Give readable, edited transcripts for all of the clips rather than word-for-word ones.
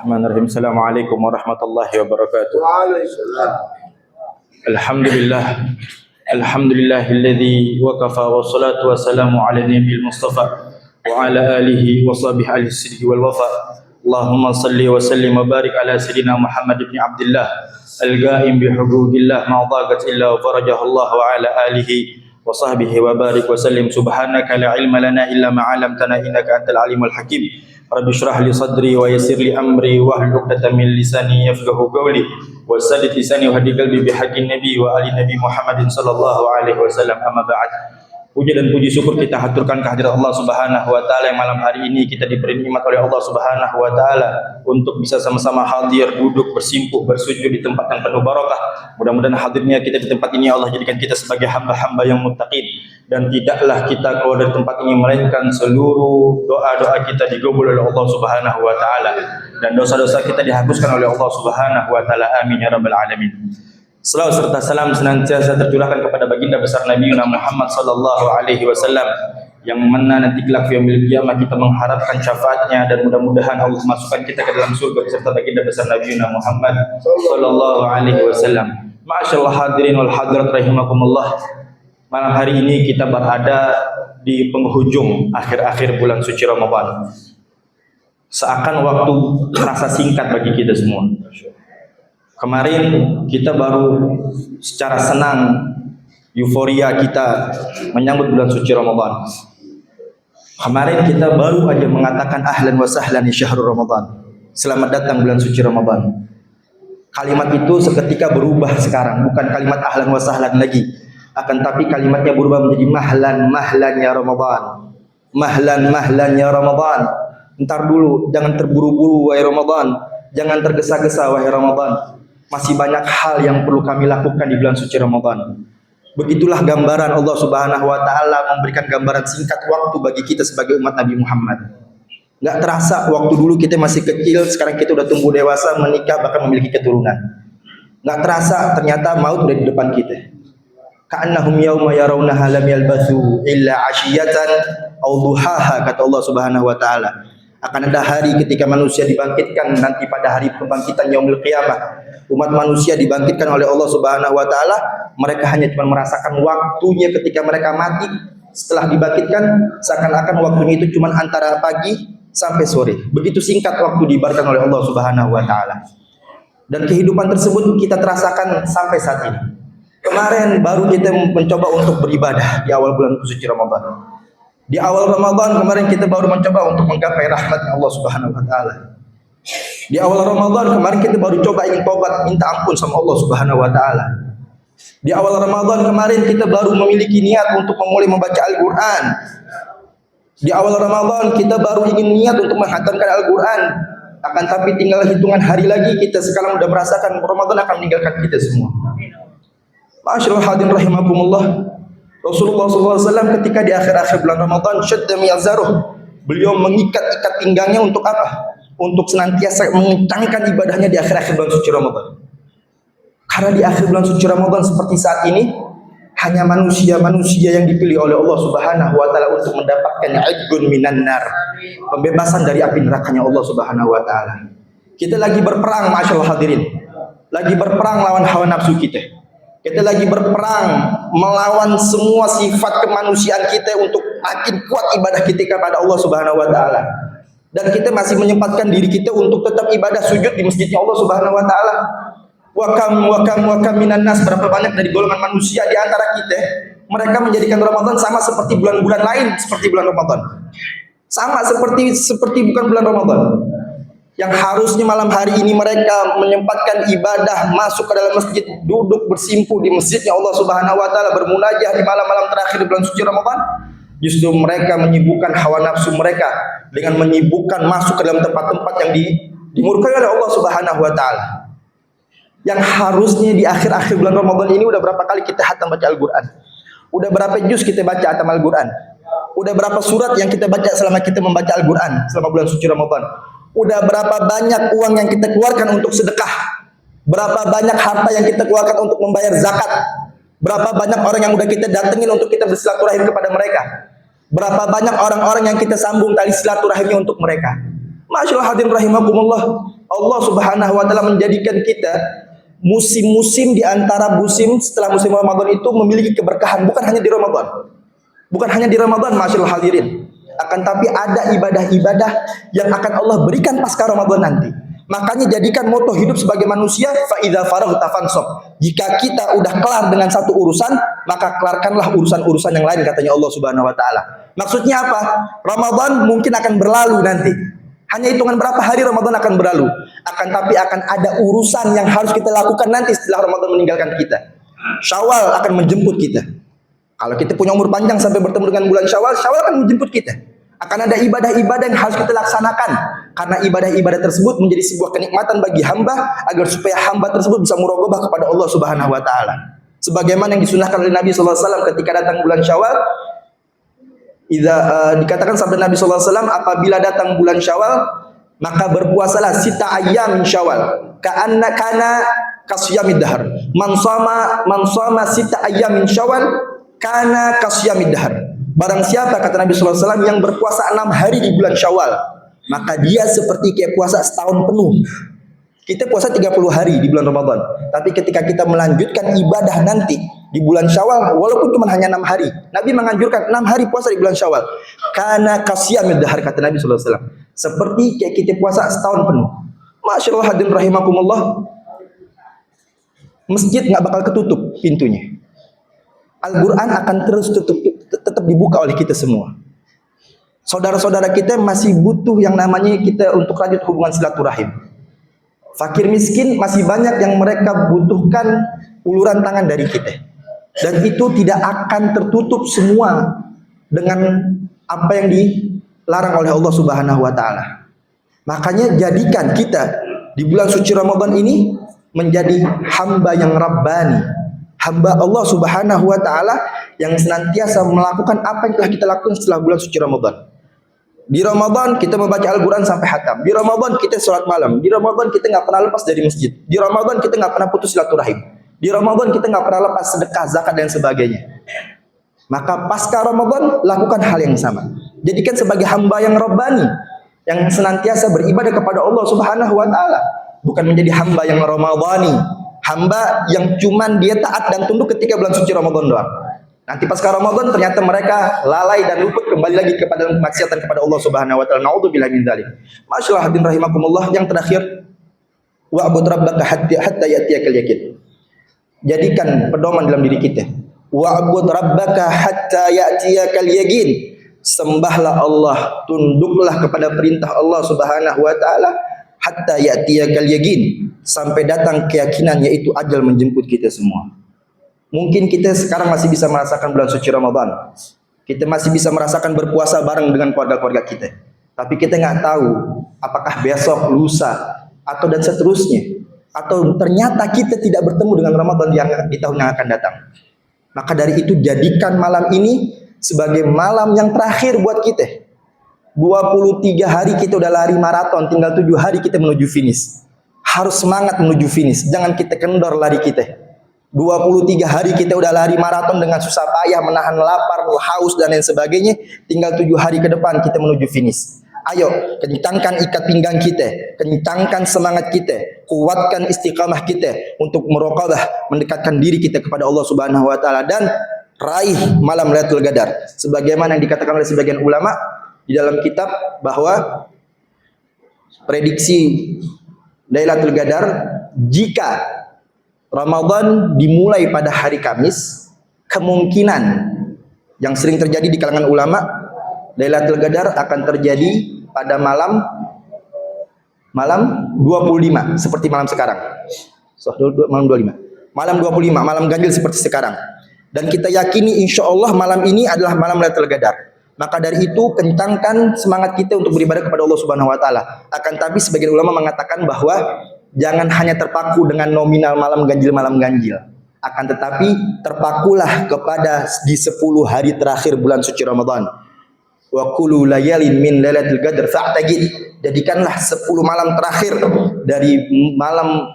Bismillahirrahmanirrahim. Assalamualaikum warahmatullahi wabarakatuh. Waalaikumsalam. Alhamdulillah. Alhamdulillahilladzi waqafa wassalatu wassalamu ala nabiyil mustafa wa ala alihi wa sahbihi al-sidqi wal wafa. Allahumma salli wa sallim wa barik ala sayyidina Muhammad ibn Abdullah al-ghaim bi huquqillah ma dhaqat illa farajahu Allah wa ala alihi wa sahbihi wa barik wa sallim. Subhanaka la ilma lana illa ma 'allamtana innaka antal alimul hakim. Rabbi shrah li sadri wa yassir li amri wahlul 'uqdatam min lisani yafqahu qawli wa saddid lisani wa hadi qalbi bi haqqin nabi wa ali nabi Muhammadin sallallahu alaihi wasallam. Amma ba'd. Puji dan puji syukur kita haturkan kehadirat Allah Subhanahu wa taala yang malam hari ini kita diberi nikmat oleh Allah Subhanahu wa taala untuk bisa sama-sama hadir, duduk, bersimpuh, bersujud di tempat yang penuh barakah. Mudah-mudahan hadirnya kita di tempat ini Allah jadikan kita sebagai hamba-hamba yang muttaqin, dan tidaklah kita keluar dari tempat ini melainkan seluruh doa-doa kita digabul oleh Allah Subhanahu wa taala dan dosa-dosa kita dihapuskan oleh Allah Subhanahu wa taala. Amin ya rabbal alamin. Salawat serta salam senantiasa tercurahkan kepada baginda besar Nabi Muhammad sallallahu alaihi wasallam yang mana nanti kelak yaumil qiyamah kita mengharapkan syafaatnya, dan mudah-mudahan Allah masukkan kita ke dalam surga beserta baginda besar Nabi Muhammad sallallahu alaihi wasallam. Ma'asyaallah hadirin wal hadirat rahimakumullah. Malam hari ini kita berada di penghujung akhir-akhir bulan suci Ramadan. Seakan waktu terasa singkat bagi kita semua. Kemarin kita baru secara senang, euforia kita menyambut bulan suci Ramadan. Kemarin kita baru aja mengatakan ahlan wa sahlan di syahrul Ramadan. Selamat datang bulan suci Ramadan. Kalimat itu seketika berubah sekarang, bukan kalimat ahlan wa sahlan lagi, akan tapi kalimatnya berubah menjadi mahlan ya Ramadan. Mahlan ya Ramadan. Entar dulu, jangan terburu-buru wahai Ramadan. Jangan tergesa-gesa wahai Ramadan. Masih banyak hal yang perlu kami lakukan di bulan suci Ramadan. Begitulah gambaran Allah Subhanahu wa taala memberikan gambaran singkat waktu bagi kita sebagai umat Nabi Muhammad. Enggak terasa waktu dulu kita masih kecil, sekarang kita udah tumbuh dewasa, menikah, bahkan memiliki keturunan. Enggak terasa ternyata maut udah di depan kita. Ka'annahum yauma yarawnaha lam yalbathu illa 'ashiyatan aw duhaha, kata Allah Subhanahu wa taala. Akan ada hari ketika manusia dibangkitkan nanti pada hari kebangkitan yaumul qiyamah. Umat manusia dibangkitkan oleh Allah Subhanahu wa taala, mereka hanya cuma merasakan waktunya ketika mereka mati. Setelah dibangkitkan seakan-akan waktunya itu cuma antara pagi sampai sore. Begitu singkat waktu diibaratkan oleh Allah Subhanahu wa taala. Dan kehidupan tersebut kita terasakan sampai saat ini. Kemarin baru kita mencoba untuk beribadah di awal bulan suci Ramadan. Di awal Ramadan kemarin kita baru mencoba untuk menggapai rahmat Allah Subhanahu wa taala. Di awal Ramadan kemarin kita baru coba ingin tobat, minta ampun sama Allah Subhanahu wa taala. Di awal Ramadan kemarin kita baru memiliki niat untuk memulai membaca Al-Qur'an. Di awal Ramadan kita baru ingin niat untuk menghatamkan Al-Qur'an. Akan tapi tinggal hitungan hari lagi kita sekarang sudah merasakan Ramadan akan meninggalkan kita semua. Ma'asyiral hadirin rahimakumullah. Rasulullah SAW ketika di akhir-akhir bulan Ramadan syadda mi'zaruh, beliau mengikat-ikat pinggangnya untuk apa? Untuk senantiasa mengencangkan ibadahnya di akhir-akhir bulan suci Ramadan. Karena di akhir bulan suci Ramadan seperti saat ini hanya manusia-manusia yang dipilih oleh Allah Subhanahu wa taala untuk mendapatkan idgun minan nar, pembebasan dari api nerakanya Allah Subhanahu wa taala. Kita lagi berperang, masyaallah hadirin. Lagi berperang lawan hawa nafsu kita. Kita lagi berperang melawan semua sifat kemanusiaan kita untuk makin kuat ibadah kita kepada Allah Subhanahu wa taala. Dan kita masih menyempatkan diri kita untuk tetap ibadah sujud di masjidnya Allah Subhanahu wa taala. Wa kam minan nas, berapa banyak dari golongan manusia di antara kita, mereka menjadikan Ramadan sama seperti bulan-bulan lain seperti bulan Ramadan. Sama seperti bukan bulan Ramadan. Yang harusnya malam hari ini mereka menyempatkan ibadah, masuk ke dalam masjid, duduk bersimpuh di masjidnya Allah Subhanahu wa taala, bermunajah di malam-malam terakhir di bulan suci Ramadan, justru mereka menyibukkan hawa nafsu mereka dengan menyibukkan masuk ke dalam tempat-tempat yang dimurkai oleh Allah Subhanahu wa taala. Yang harusnya di akhir-akhir bulan Ramadan ini udah berapa kali kita khatam baca Al-Qur'an? Udah berapa juz kita baca khatam Al-Qur'an? Udah berapa surat yang kita baca selama kita membaca Al-Qur'an selama bulan suci Ramadan? Udah berapa banyak uang yang kita keluarkan untuk sedekah? Berapa banyak harta yang kita keluarkan untuk membayar zakat? Berapa banyak orang yang udah kita datengin untuk kita bersilaturahim kepada mereka? Berapa banyak orang-orang yang kita sambung tali silaturahimnya untuk mereka? Masyaallah hadirin rahimakumullah. Allah Subhanahu wa taala menjadikan kita musim-musim di antara musim setelah musim Ramadan itu memiliki keberkahan, bukan hanya di Ramadan. Bukan hanya di Ramadan, masyaallah hadirin. Akan tapi ada ibadah-ibadah yang akan Allah berikan pasca Ramadan nanti. Makanya jadikan moto hidup sebagai manusia, fa idza faraghta fansab. Jika kita udah kelar dengan satu urusan, maka kelarkanlah urusan-urusan yang lain, katanya Allah Subhanahu wa taala. Maksudnya apa? Ramadan mungkin akan berlalu nanti. Hanya hitungan berapa hari Ramadan akan berlalu. Akan tapi akan ada urusan yang harus kita lakukan nanti setelah Ramadan meninggalkan kita. Syawal akan menjemput kita. Kalau kita punya umur panjang sampai bertemu dengan bulan Syawal, Syawal akan menjemput kita. Akan ada ibadah-ibadah yang harus kita laksanakan. Karena ibadah-ibadah tersebut menjadi sebuah kenikmatan bagi hamba, agar supaya hamba tersebut bisa muraqabah kepada Allah Subhanahu wa taala. Sebagaimana yang disunahkan oleh Nabi sallallahu alaihi wasallam ketika datang bulan Syawal, dikatakan sabda Nabi sallallahu alaihi wasallam, apabila datang bulan Syawal, maka berpuasalah sita ayyam min Syawal, kana kasyamid dahar. Man shama sita ayyam min Syawal kana kasyamid dahar. Barang siapa, kata Nabi sallallahu alaihi wasallam, yang berpuasa 6 hari di bulan Syawal, maka dia seperti kayak puasa setahun penuh. Kita puasa 30 hari di bulan Ramadan, tapi ketika kita melanjutkan ibadah nanti di bulan Syawal, walaupun cuma hanya 6 hari, Nabi menganjurkan 6 hari puasa di bulan Syawal. Kana kasyamid dahar, kata Nabi sallallahu alaihi wasallam, seperti kayak kita puasa setahun penuh. Masyaallah hadirin rahimakumullah. Masjid nggak bakal ketutup pintunya. Al-Quran akan terus tetap dibuka oleh kita semua. Saudara-saudara kita masih butuh yang namanya kita untuk lanjut hubungan silaturahim. Fakir miskin masih banyak yang mereka butuhkan uluran tangan dari kita. Dan itu tidak akan tertutup semua dengan apa yang dilarang oleh Allah Subhanahu wa taala. Makanya jadikan kita di bulan suci Ramadan ini menjadi hamba yang rabbani. Hamba Allah Subhanahu wa taala yang senantiasa melakukan apa yang telah kita lakukan setelah bulan suci Ramadan. Di Ramadan kita membaca Al-Quran sampai khatam. Di Ramadan kita sholat malam. Di Ramadan kita nggak pernah lepas dari masjid. Di Ramadan kita nggak pernah putus silaturahim. Di Ramadan kita nggak pernah lepas sedekah, zakat dan sebagainya. Maka pasca Ramadan lakukan hal yang sama. Jadikan sebagai hamba yang rabbani, yang senantiasa beribadah kepada Allah Subhanahu wa taala, bukan menjadi hamba yang ramadhani, hamba yang cuman dia taat dan tunduk ketika bulan suci Ramadan doang. Nanti pasca Ramadan ternyata mereka lalai dan luput kembali lagi kepada kemaksiatan kepada Allah Subhanahu wa taala. Naudzubillahi min dzalik. Masyaallah hadirin rahimakumullah, yang terakhir, wa'bud rabbaka hatta ya'tiyakal yaqin. Jadikan pedoman dalam diri kita. Wa'bud rabbaka hatta ya'tiyakal yaqin. Sembahlah Allah, tunduklah kepada perintah Allah Subhanahu wa taala hatta ya'tiyakal yaqin, sampai datang keyakinan, yaitu ajal menjemput kita semua. Mungkin kita sekarang masih bisa merasakan bulan suci Ramadan. Kita masih bisa merasakan berpuasa bareng dengan keluarga-keluarga kita. Tapi kita nggak tahu apakah besok, lusa, atau dan seterusnya. Atau ternyata kita tidak bertemu dengan Ramadan yang di tahun yang akan datang. Maka dari itu jadikan malam ini sebagai malam yang terakhir buat kita. 23 hari kita udah lari maraton, tinggal 7 hari kita menuju finish. Harus semangat menuju finish, jangan kita kendor lari kita. 23 hari kita udah lari maraton dengan susah payah, menahan lapar, haus dan lain sebagainya. Tinggal 7 hari ke depan kita menuju finish. Ayo, kencangkan ikat pinggang kita, kencangkan semangat kita, kuatkan istiqamah kita untuk meraqabah, mendekatkan diri kita kepada Allah Subhanahu wa taala, dan raih malam Lailatul Qadar. Sebagaimana yang dikatakan oleh sebagian ulama di dalam kitab, bahwa prediksi Lailatul Qadar, jika Ramadan dimulai pada hari Kamis, kemungkinan yang sering terjadi di kalangan ulama, Lailatul Qadar akan terjadi pada malam 25, seperti malam sekarang. Malam 25. Malam 25, malam ganjil seperti sekarang. Dan kita yakini insya Allah malam ini adalah malam Lailatul Qadar. Maka dari itu kencangkan semangat kita untuk beribadah kepada Allah Subhanahu wa taala. Akan tapi sebagian ulama mengatakan bahwa jangan hanya terpaku dengan nominal malam ganjil. Akan tetapi terpakulah kepada di 10 hari terakhir bulan suci Ramadan. Wa qulu layalin min lailatul qadar fa'taqid. Jadikanlah 10 malam terakhir dari malam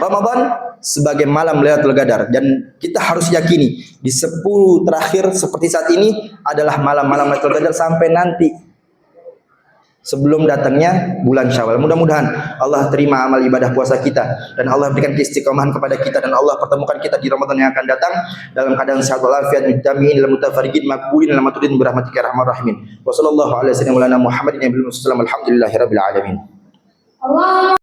Ramadan sebagai malam Lailatul Qadar, dan kita harus yakini di 10 terakhir seperti saat ini adalah malam-malam Lailatul Qadar sampai nanti sebelum datangnya bulan Syawal. Mudah-mudahan Allah terima amal ibadah puasa kita dan Allah berikan keistiqomahan kepada kita dan Allah pertemukan kita di Ramadan yang akan datang dalam keadaan sehat walafiat, mujtami'in lil mutafarriqin maqbulin lil matudin bi rahmatika ya arhamar rahimin. Wa sallallahu ala sayyidina Muhammadin nabiyil musallam alhamdulillahirabbil alamin. Allah